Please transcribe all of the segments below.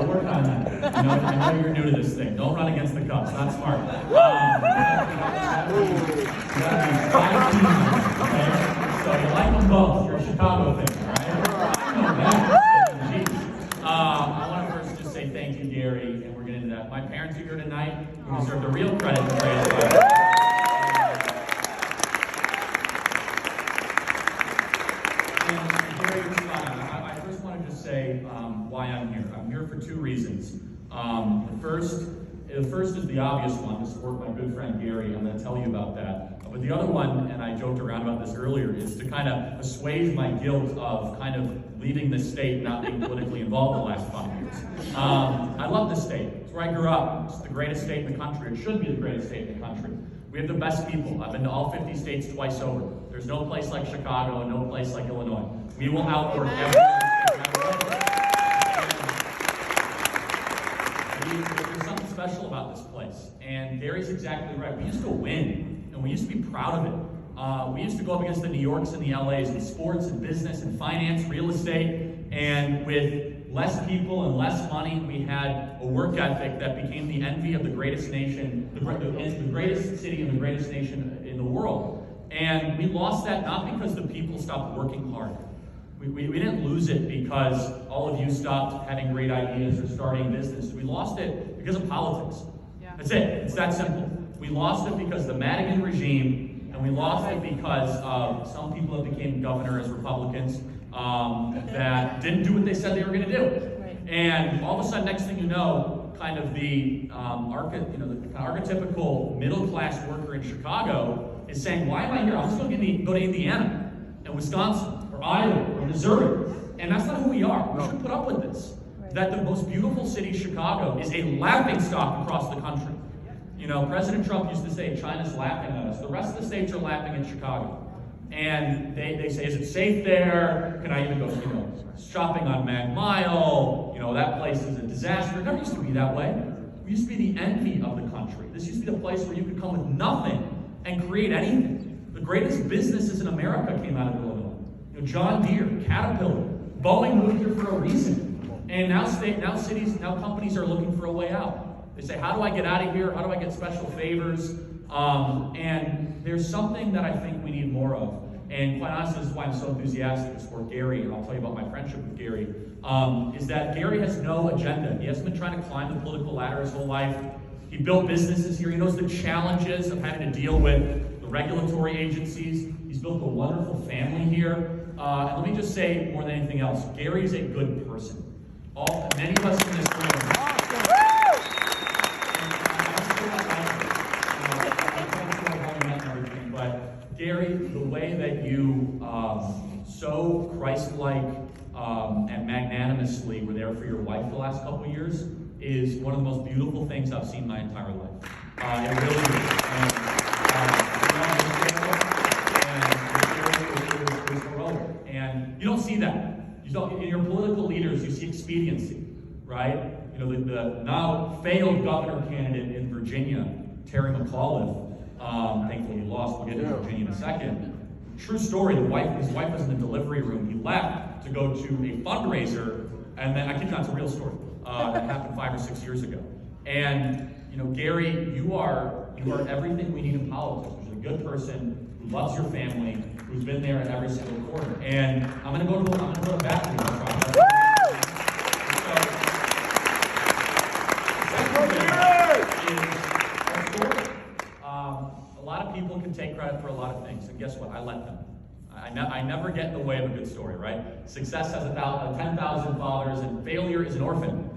We'll work on that. I know you're new to this thing. Don't run against the Cubs. Not smart. Okay? So you like them both. You're a Chicago fan, right? I know that. I want to first just say thank you, Gary, and we're getting into that. My parents are here tonight. We deserve the real credit and praise. I first want to just say why I'm here. I'm here for two reasons. The first is the obvious one, to support my good friend Gary. I'm going to tell you about that. But the other one, and I joked around about this earlier, is to kind of assuage my guilt of kind of leaving this state, not being politically involved the last 5 years. I love this state. It's where I grew up. It's the greatest state in the country. It should be the greatest state in the country. We have the best people. I've been to all 50 states twice over. There's no place like Chicago and no place like Illinois. We will outwork every other state. There's something special about this place. And Gary's exactly right. We used to win, and we used to be proud of it. We used to go up against the New Yorks and the LAs in sports and business and finance, real estate, and with less people and less money, we had a work ethic that became the envy of the greatest nation, the greatest city and the greatest nation in the world. And we lost that not because the people stopped working hard. We didn't lose it because all of you stopped having great ideas or starting business. We lost it because of politics. Yeah. That's it. It's that simple. We lost it because of the Madigan regime, and we lost it because of some people that became governor as Republicans that didn't do what they said they were going to do. Right. And all of a sudden, next thing you know, kind of the archetypical middle-class worker in Chicago is saying, why am I here? I'm just going to go to Indiana and Wisconsin or Iowa or Missouri. And that's not who we are. We should put up with this. Right. That the most beautiful city, Chicago, is a laughingstock across the country. President Trump used to say, China's laughing at us. The rest of the states are laughing at Chicago. And they say, is it safe there? Can I even go, shopping on Mag Mile? That place is a disaster. It never used to be that way. We used to be the envy of the country. This used to be the place where you could come with nothing and create anything. The greatest businesses in America came out of Illinois. John Deere, Caterpillar, Boeing moved here for a reason. And now companies are looking for a way out. They say, how do I get out of here? How do I get special favors? And there's something that I think we need more of. And quite honestly, this is why I'm so enthusiastic to support Gary, and I'll tell you about my friendship with Gary, is that Gary has no agenda. He hasn't been trying to climb the political ladder his whole life. He built businesses here. He knows the challenges of having to deal with the regulatory agencies. He's built a wonderful family here. And let me just say, more than anything else, Gary is a good person. Many of us in this room. Gary, the way that you so Christ-like and magnanimously were there for your wife the last couple of years is one of the most beautiful things I've seen my entire life. It really is. And heroic. And you don't see that. In your political leaders, you see expediency, right? The now failed governor candidate in Virginia, Terry McAuliffe. Thankfully he lost. We'll get into Virginia in a second. True story, his wife was in the delivery room. He left to go to a fundraiser, and then, I kid you not, it's a real story, that happened 5 or 6 years ago. And, Gary, you are everything we need in politics. You're a good person who loves your family, who's been there at every single corner. And I'm going to go to bat for you. A lot of people can take credit for a lot of things, and guess what? I let them. I never get in the way of a good story, right? Success has 10,000 fathers, and failure is an orphan.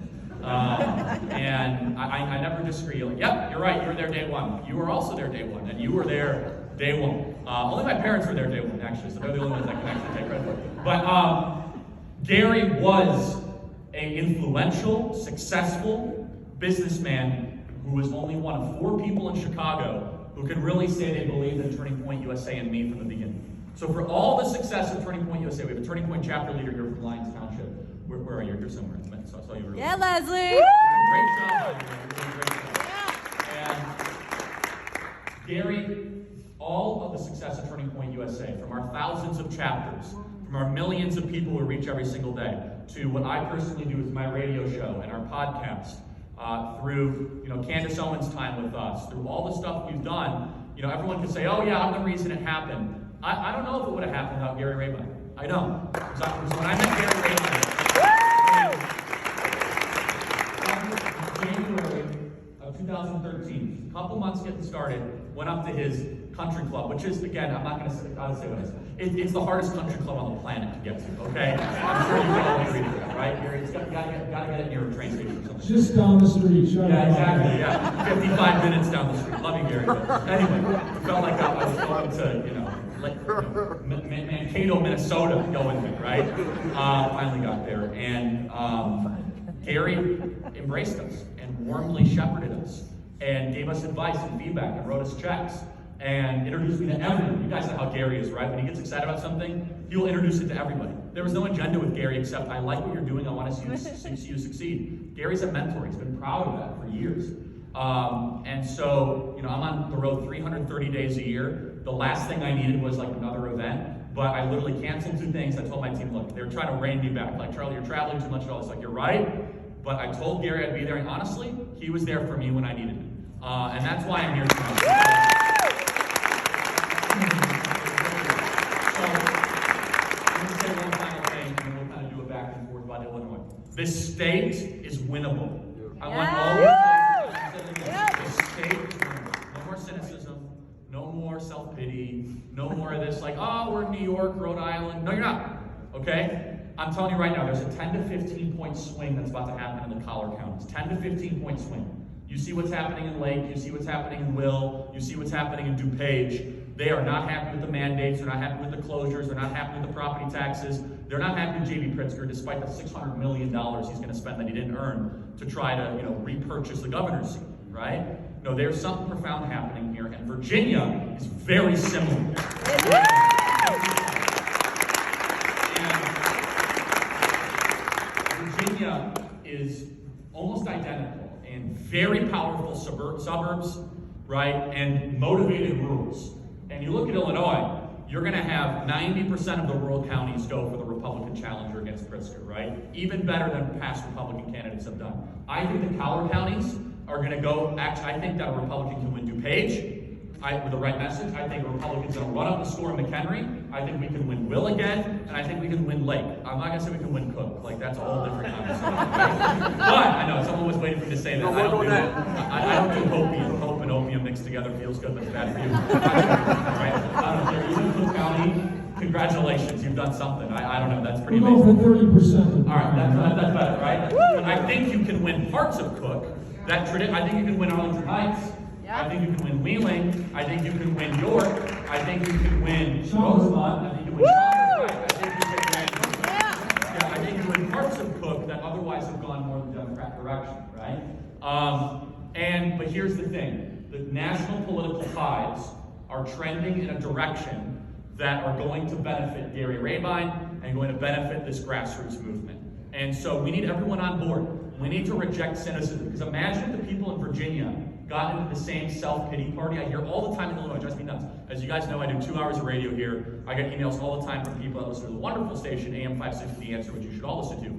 And I never disagree. You're like, yep, you're right. You were there day one. You were also there day one, and you were there day one. Only my parents were there day one, actually, so they're the only ones that can actually take credit for it. But Gary was an influential, successful businessman who was only one of 4 people in Chicago who can really say they believed in Turning Point USA and me from the beginning. So for all the success of Turning Point USA, we have a Turning Point chapter leader here from Lyons Township. Where are you? You're somewhere. So I saw you. Yeah, Leslie. Great job. And Gary, all of the success of Turning Point USA, from our thousands of chapters, from our millions of people we reach every single day, to what I personally do with my radio show and our podcast, through Candace Owens' time with us, through all the stuff we've done, everyone can say, oh yeah, I'm the reason it happened. I don't know if it would have happened without Gary Rabine. I don't. Because when I met Gary Rabine in January of 2013, a couple months getting started, went up to his country club, which is, again, I'm not going to say what it is. It's the hardest country club on the planet to get to, okay? I'm sure you can all agree to that, right, Gary? You gotta get it near a train station or something. Just down the street, Yeah, exactly, yeah. 55 minutes down the street. Love you, Gary. But anyway, it felt like I was going to, Mankato, Minnesota, going there, right? Finally got there. And Gary embraced us and warmly shepherded us and gave us advice and feedback and wrote us checks and introduced me to everyone. You guys know how Gary is, right? When he gets excited about something, he will introduce it to everybody. There was no agenda with Gary except, I like what you're doing, I want to see you succeed. Gary's a mentor. He's been proud of that for years. And so, I'm on the road 330 days a year. The last thing I needed was like another event, but I literally canceled 2 things. I told my team, look, they were trying to rein me back. Like, Charlie, you're traveling too much and all this. Like, you're right. But I told Gary I'd be there, and honestly, he was there for me when I needed him. And that's why I'm here tonight. So, let me say one final thing, and then we'll kind of do a back and forth about Illinois. This state is winnable. I want all of you to know this state is winnable. No more cynicism, no more self-pity, no more of this like, oh, we're in New York, Rhode Island. No, you're not, okay? I'm telling you right now, there's a 10 to 15 point swing that's about to happen in the collar counties. 10 to 15 point swing. You see what's happening in Lake, you see what's happening in Will, you see what's happening in DuPage. They are not happy with the mandates, they're not happy with the closures, they're not happy with the property taxes, they're not happy with J.B. Pritzker, despite the $600 million he's going to spend that he didn't earn to try to, repurchase the governor's seat, right? No, there's something profound happening here, and Virginia is very similar. Virginia is almost identical in very powerful suburbs, right, and motivated rurals. And you look at Illinois, you're going to have 90% of the rural counties go for the Republican challenger against Pritzker, right? Even better than past Republican candidates have done. I think the collar counties are going to go, actually, I think that a Republican can win DuPage. With the right message, I think a Republican's going to run up the score in McHenry. I think we can win Will again, and I think we can win Lake. I'm not going to say we can win Cook. Like, that's a whole different conversation. Right? But, I know, someone was waiting for me to say that. I don't do opium. Hope and opium mixed together feels good, but it's bad for you. Right? Even Cook County, congratulations, you've done something. I don't know, that's pretty amazing. We'll go for 30%. All right, that's better, right? I think you can win parts of Cook. I think you can win Arlington Heights. I think you can win Wheeling. I think you can win York. I think you can win Rosemont. I think you can win Charlotte. I think you can win parts of Cook that otherwise have gone more in the Democrat direction, right? But here's the thing. The national political tides are trending in a direction that are going to benefit Gary Rabine and going to benefit this grassroots movement. And so we need everyone on board. We need to reject cynicism. Because imagine if the people in Virginia got into the same self-pity party. I hear all the time in Illinois, it drives me nuts. As you guys know, I do 2 hours of radio here. I get emails all the time from people that listen to the wonderful station, AM 560 The Answer, which you should all listen to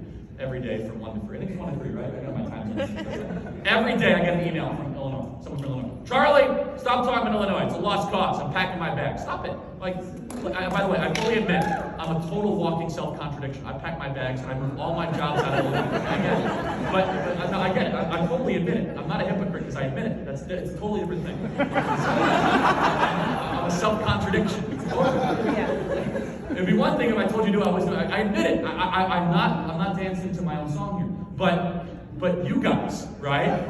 every day from 1 to 3. I think it's 1 to 3, right? I got my time zone. Every day I get an email from Illinois, someone from Illinois. Charlie, stop talking about Illinois. It's a lost cause. I'm packing my bag. Stop it. By the way, I fully admit, I'm a total walking self-contradiction. I pack my bags and I move all my jobs out of Illinois. I get it. But I get it. I totally admit it. I'm not a hypocrite because I admit it. It's a totally different thing. I'm a self-contradiction. It'd be one thing if I told you to do I was doing. I admit it. I'm not dancing to my own song here. But you guys, right?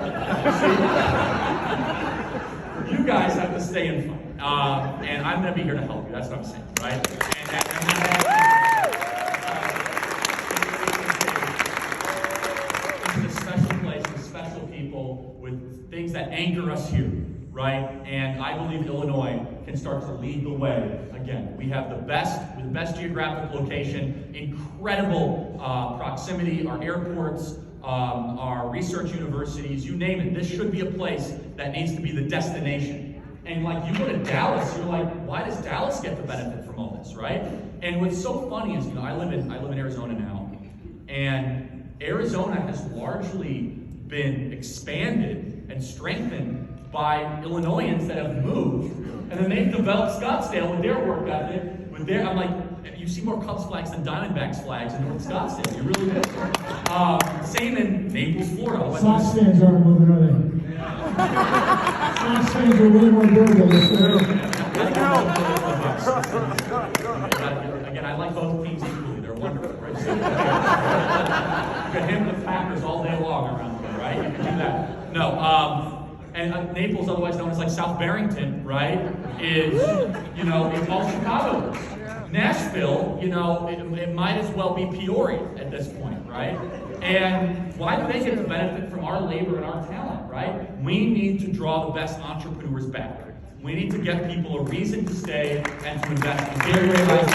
You guys have to stay in front. And I'm going to be here to help you. That's what I'm saying, right? It's a special place with special people with things that anchor us here, right? And I believe Illinois can start to lead the way again. We have the best geographic location, incredible proximity, our airports, our research universities, you name it. This should be a place that needs to be the destination. And like you go to Dallas, you're like, why does Dallas get the benefit from all this, right? And what's so funny is, I live in Arizona now, And Arizona has largely been expanded and strengthened by Illinoisans that have moved, and then they've developed Scottsdale with their work ethic, I'm like, you see more Cubs flags than Diamondbacks flags in North Scottsdale. You really do. Same in Naples, Florida. Sox fans aren't moving, are they? Sox fans are way more durable this year. Again, I like both teams equally. They're wonderful, right? You can hit the Packers all day long around here, right? You can do that. No, and Naples, otherwise known as like South Barrington, right, is, it's all Chicago. Nashville, it might as well be Peoria at this point, right? And why do they get to benefit from our labor and our talent, right? We need to draw the best entrepreneurs back. We need to get people a reason to stay and to invest. Gary Rabine